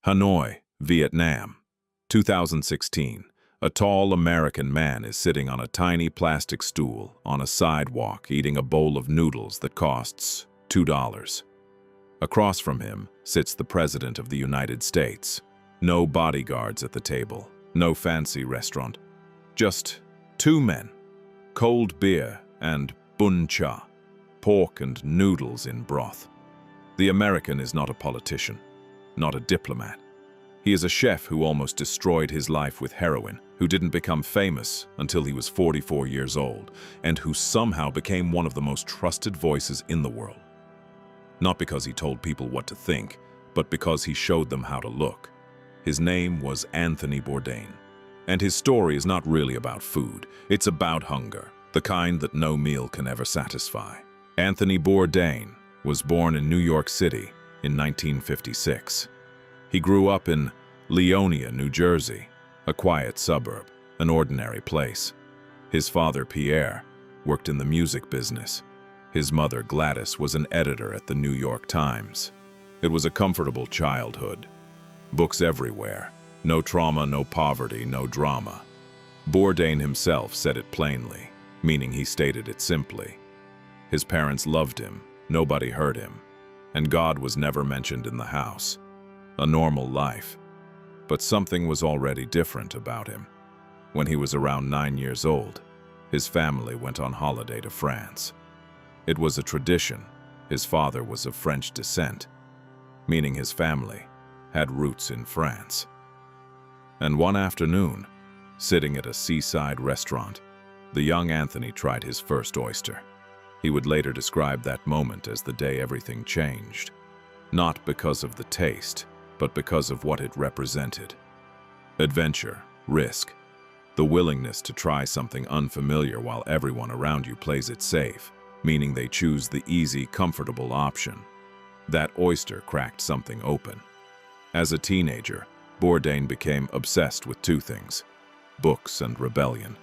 Hanoi, Vietnam, 2016. A tall American man is sitting on a tiny plastic stool on a sidewalk eating a bowl of noodles that costs $2. Across from him sits the President of the United States. No bodyguards at the table, no fancy restaurant. Just two men, cold beer and bun cha, pork and noodles in broth. The American is not a politician, not a diplomat. He is a chef who almost destroyed his life with heroin, who didn't become famous until he was 44 years old, and who somehow became one of the most trusted voices in the world. Not because he told people what to think, but because he showed them how to look. His name was Anthony Bourdain. And his story is not really about food, it's about hunger, the kind that no meal can ever satisfy. Anthony Bourdain was born in New York City in 1956. He grew up in Leonia, New Jersey, a quiet suburb, an ordinary place. His father, Pierre, worked in the music business. His mother, Gladys, was an editor at the New York Times. It was a comfortable childhood. Books everywhere. No trauma, no poverty, no drama. Bourdain himself said it plainly, meaning he stated it simply. His parents loved him, nobody hurt him, and God was never mentioned in the house. A normal life. But something was already different about him. When he was around 9 years old, his family went on holiday to France. It was a tradition. His father was of French descent, meaning his family had roots in France. And one afternoon, sitting at a seaside restaurant, the young Anthony tried his first oyster. He would later describe that moment as the day everything changed. Not because of the taste, but because of what it represented. Adventure, risk, the willingness to try something unfamiliar while everyone around you plays it safe, meaning they choose the easy, comfortable option. That oyster cracked something open. As a teenager, Bourdain became obsessed with two things: books and rebellion.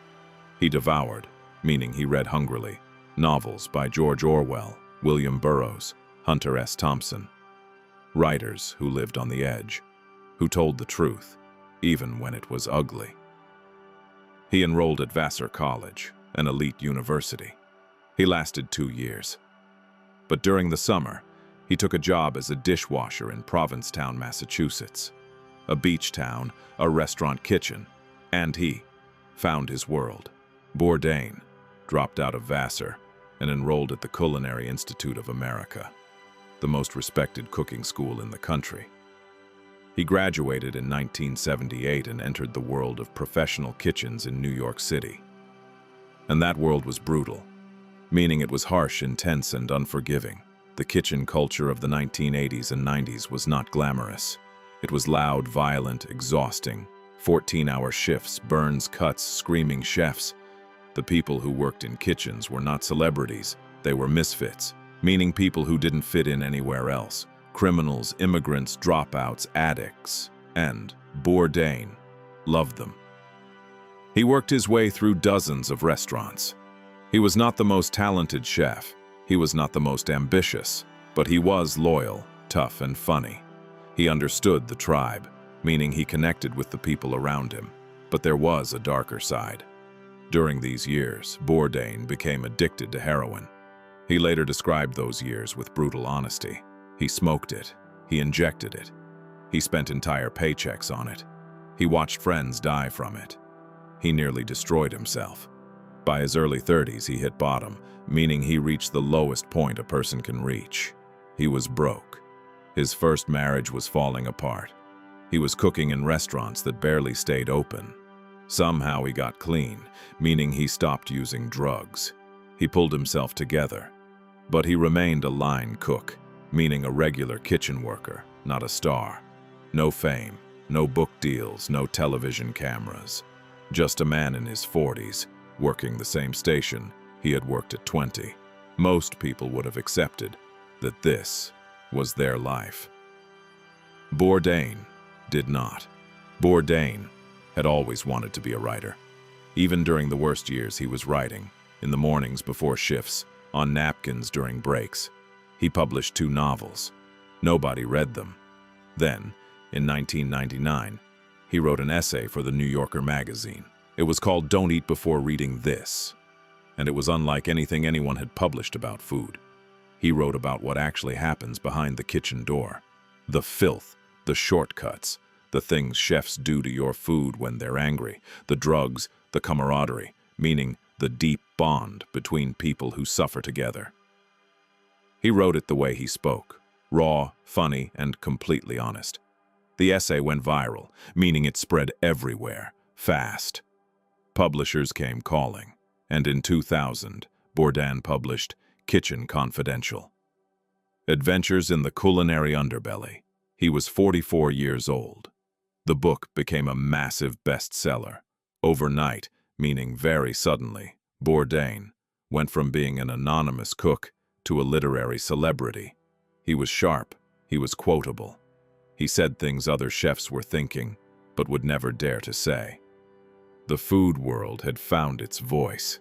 He devoured, meaning he read hungrily, novels by George Orwell, William Burroughs, Hunter S. Thompson. Writers who lived on the edge, who told the truth, even when it was ugly. He enrolled at Vassar College, an elite university. He lasted 2 years. But during the summer, he took a job as a dishwasher in Provincetown, Massachusetts. A beach town, a restaurant kitchen, and he found his world. Bourdain dropped out of Vassar and enrolled at the Culinary Institute of America, the most respected cooking school in the country. He graduated in 1978 and entered the world of professional kitchens in New York City. And that world was brutal, meaning it was harsh, intense, and unforgiving. The kitchen culture of the 1980s and 90s was not glamorous. It was loud, violent, exhausting. 14-hour shifts, burns, cuts, screaming chefs. The people who worked in kitchens were not celebrities, they were misfits, meaning people who didn't fit in anywhere else. Criminals, immigrants, dropouts, addicts. And Bourdain loved them. He worked his way through dozens of restaurants. He was not the most talented chef. He was not the most ambitious, but he was loyal, tough, and funny. He understood the tribe, meaning he connected with the people around him. But there was a darker side. During these years, Bourdain became addicted to heroin. He later described those years with brutal honesty. He smoked it. He injected it. He spent entire paychecks on it. He watched friends die from it. He nearly destroyed himself. By his early 30s, he hit bottom, meaning he reached the lowest point a person can reach. He was broke. His first marriage was falling apart. He was cooking in restaurants that barely stayed open. Somehow he got clean, meaning he stopped using drugs. He pulled himself together. But he remained a line cook, meaning a regular kitchen worker, not a star. No fame, no book deals, no television cameras. Just a man in his 40s, working the same station he had worked at 20. Most people would have accepted that this was their life. Bourdain did not. Bourdain had always wanted to be a writer. Even during the worst years, he was writing, in the mornings before shifts, on napkins during breaks. He published 2 novels. Nobody read them. Then, In 1999, he wrote an essay for the New Yorker magazine. It was called "Don't Eat Before Reading This," and it was unlike anything anyone had published about food. He wrote about what actually happens behind the kitchen door. The filth, the shortcuts, the things chefs do to your food when they're angry, the drugs, the camaraderie, meaning the deep bond between people who suffer together. He wrote it the way he spoke, raw, funny, and completely honest. The essay went viral, meaning it spread everywhere, fast. Publishers came calling, and in 2000, Bourdain published Kitchen Confidential. Adventures in the Culinary Underbelly. He was 44 years old. The book became a massive bestseller. Overnight, meaning very suddenly, Bourdain went from being an anonymous cook to a literary celebrity. He was sharp, he was quotable. He said things other chefs were thinking, but would never dare to say. The food world had found its voice,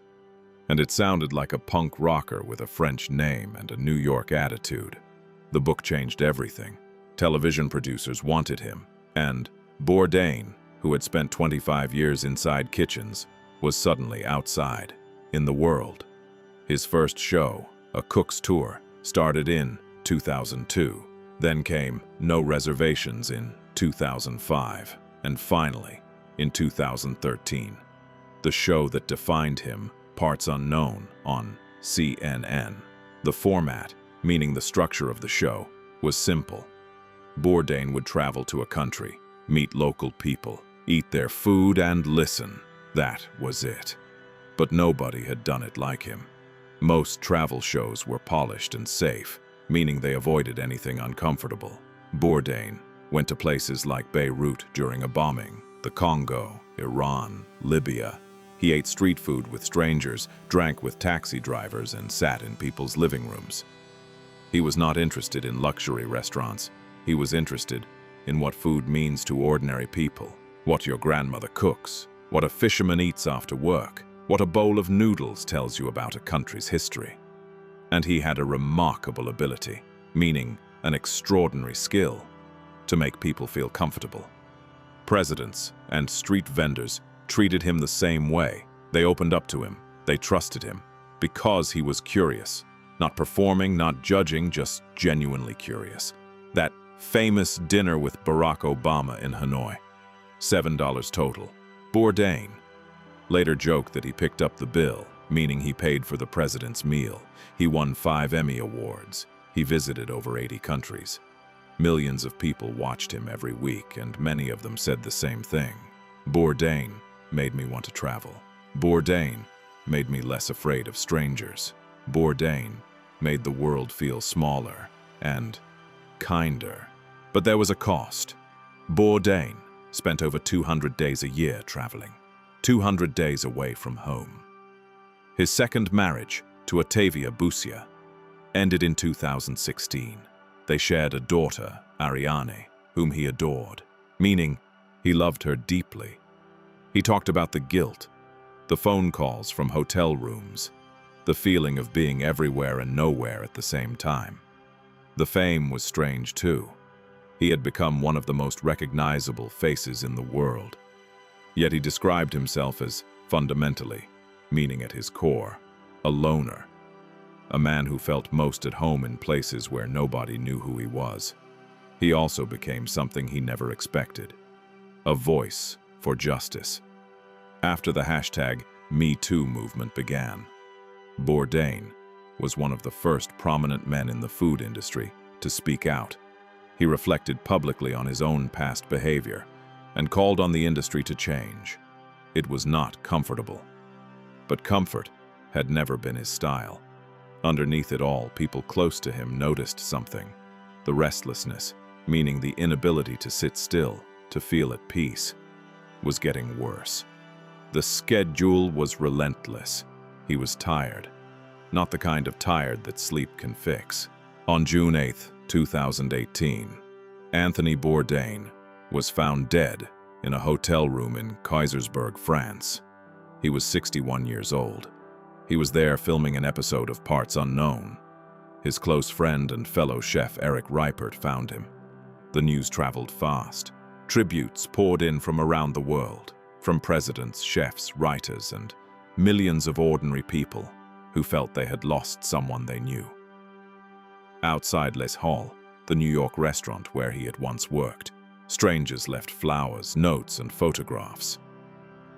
and it sounded like a punk rocker with a French name and a New York attitude. The book changed everything. Television producers wanted him, and Bourdain, who had spent 25 years inside kitchens, was suddenly outside, in the world. His first show, A Cook's Tour, started in 2002. Then came No Reservations in 2005, and finally, in 2013, the show that defined him, Parts Unknown, on CNN. The format, meaning the structure of the show, was simple. Bourdain would travel to a country, meet local people, eat their food, and listen. That was it. But nobody had done it like him. Most travel shows were polished and safe, meaning they avoided anything uncomfortable. Bourdain went to places like Beirut during a bombing, the Congo, Iran, Libya. He ate street food with strangers, drank with taxi drivers, and sat in people's living rooms. He was not interested in luxury restaurants. He was interested in what food means to ordinary people, what your grandmother cooks, what a fisherman eats after work, what a bowl of noodles tells you about a country's history. And he had a remarkable ability, meaning an extraordinary skill, to make people feel comfortable. Presidents and street vendors treated him the same way. They opened up to him, they trusted him, because he was curious. Not performing, not judging, just genuinely curious. That famous dinner with Barack Obama in Hanoi, $7 total. Bourdain later joked that he picked up the bill, meaning he paid for the president's meal. He won 5 Emmy Awards. He visited over 80 countries. Millions of people watched him every week, and many of them said the same thing. Bourdain made me want to travel. Bourdain made me less afraid of strangers. Bourdain made the world feel smaller and kinder. But there was a cost. Bourdain spent over 200 days a year traveling, 200 days away from home. His second marriage to Ottavia Busia ended in 2016. They shared a daughter, Ariane, whom he adored, meaning he loved her deeply. He talked about the guilt, the phone calls from hotel rooms, the feeling of being everywhere and nowhere at the same time. The fame was strange too. He had become one of the most recognizable faces in the world. Yet he described himself as fundamentally, meaning at his core, a loner. A man who felt most at home in places where nobody knew who he was. He also became something he never expected, a voice for justice. After the hashtag #MeToo movement began, Bourdain was one of the first prominent men in the food industry to speak out. He reflected publicly on his own past behavior and called on the industry to change. It was not comfortable, but comfort had never been his style. Underneath it all, people close to him noticed something. The restlessness, meaning the inability to sit still, to feel at peace, was getting worse. The schedule was relentless. He was tired, not the kind of tired that sleep can fix. On June 8, 2018, Anthony Bourdain was found dead in a hotel room in Kaisersberg, France. He was 61 years old. He was there filming an episode of Parts Unknown. His close friend and fellow chef Eric Reipert found him. The news traveled fast. Tributes poured in from around the world, from presidents, chefs, writers, and millions of ordinary people who felt they had lost someone they knew. Outside Les Halles, the New York restaurant where he had once worked, strangers left flowers, notes, and photographs.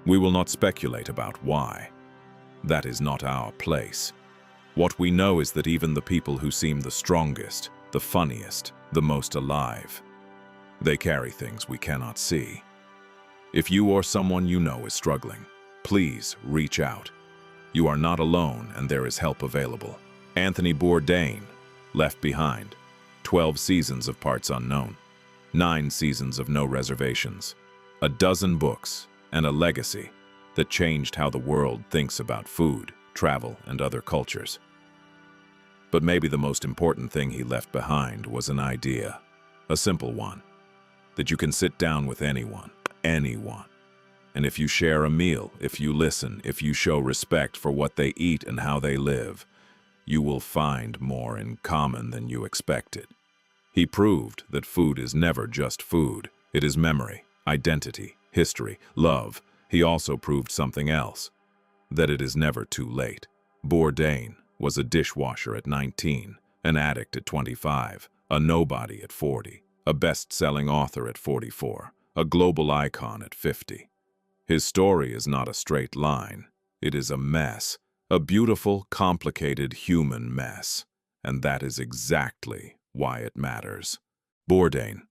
We will not speculate about why. That is not our place. What we know is that even the people who seem the strongest, the funniest, the most alive, they carry things we cannot see. If you or someone you know is struggling, please reach out. You are not alone and there is help available. Anthony Bourdain, Left Behind, 12 seasons of Parts Unknown, 9 seasons of No Reservations, a dozen books, and a legacy that changed how the world thinks about food, travel, and other cultures. But maybe the most important thing he left behind was an idea, a simple one, that you can sit down with anyone. And if you share a meal, if you listen, if you show respect for what they eat and how they live, you will find more in common than you expected. He proved that food is never just food. It is memory, identity, history, love. He also proved something else, that it is never too late. Bourdain was a dishwasher at 19, an addict at 25, a nobody at 40, a best-selling author at 44, a global icon at 50. His story is not a straight line. It is a mess, a beautiful, complicated human mess. And that is exactly why it matters. Bourdain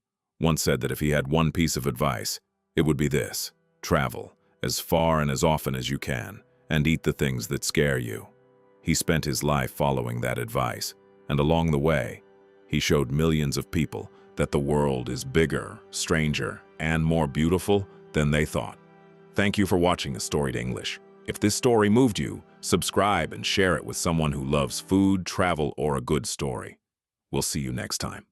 once said that if he had one piece of advice, it would be this: travel as far and as often as you can, and eat the things that scare you. He spent his life following that advice, and along the way, he showed millions of people that the world is bigger, stranger, and more beautiful than they thought. Thank you for watching Storied English. If this story moved you, subscribe and share it with someone who loves food, travel, or a good story. We'll see you next time.